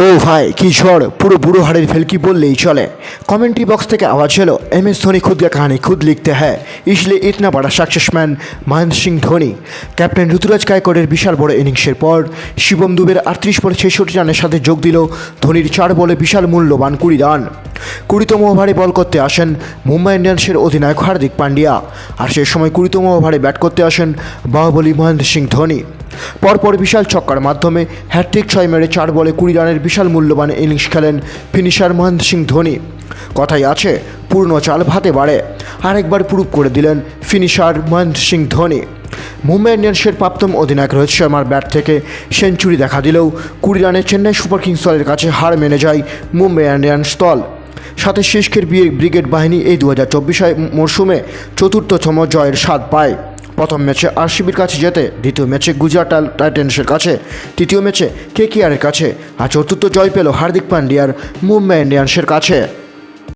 ও ভাই কি ঝড়, পুরো বুড়ো হাড়ের ভেলকি বললেই চলে। कमेंट्री बॉक्स থেকে আওয়াজ এলো, MS धोनी खुद का कहानी खुद लिखते हैं, इसलिए इतना बड़ा सक्सेसमैन महेंद्र सिंह धोनी। ক্যাপ্টেন ঋতুরাজ গায়কোয়াড়ের বিশাল বড় ইনিংসের পর শিবম দুবের 38 বলে 66 রানের সাথে যোগ দিল ধোনির 4 বলে বিশাল মূল্যবান 20 রান। 20তম ওভারে বল করতে আসেন মুম্বাই ইন্ডিয়ান্সের অধিনায়ক হার্দিক পান্ডিয়া, আর সেই সময় 20তম ওভারে ব্যাট করতে আসেন বাহুবলী মহেন্দ্র সিং ধোনি। পরপর বিশাল ছক্কার মাধ্যমে হ্যাট্রিক 6 মেরে 4 বলে 20 রানের বিশাল মূল্যবান ইনিংস খেলেন ফিনিশার মহেন্দ্র সিং ধোনি। কথাই আছে পূর্ণ চাল ভাতে বাড়ে, আরেকবার প্রুভ করে দিলেন ফিনিশার মহেন্দ্র সিং ধোনি। মুম্বাই ইন্ডিয়ান্সের প্রাক্তন অধিনায়ক রোহিত শর্মার ব্যাট থেকে সেঞ্চুরি দেখা দিলেও 20 রানে চেন্নাই সুপার কিংস দলের কাছে হার মেনে যায় মুম্বাই ইন্ডিয়ান্স দল। সাথে শেষকের ব্রিগেড বাহিনী এই 2024 মরশুমে 4র্থতম জয়ের স্বাদ পায়। প্রথম ম্যাচে আরসিবির কাছে জেতে, দ্বিতীয় ম্যাচে গুজরাট টাইটান্সের কাছে, তৃতীয় ম্যাচে KKRের কাছে, আর চতুর্থ জয় পেল হার্দিক পান্ডিয়ার মুম্বাই ইন্ডিয়ান্সের কাছে।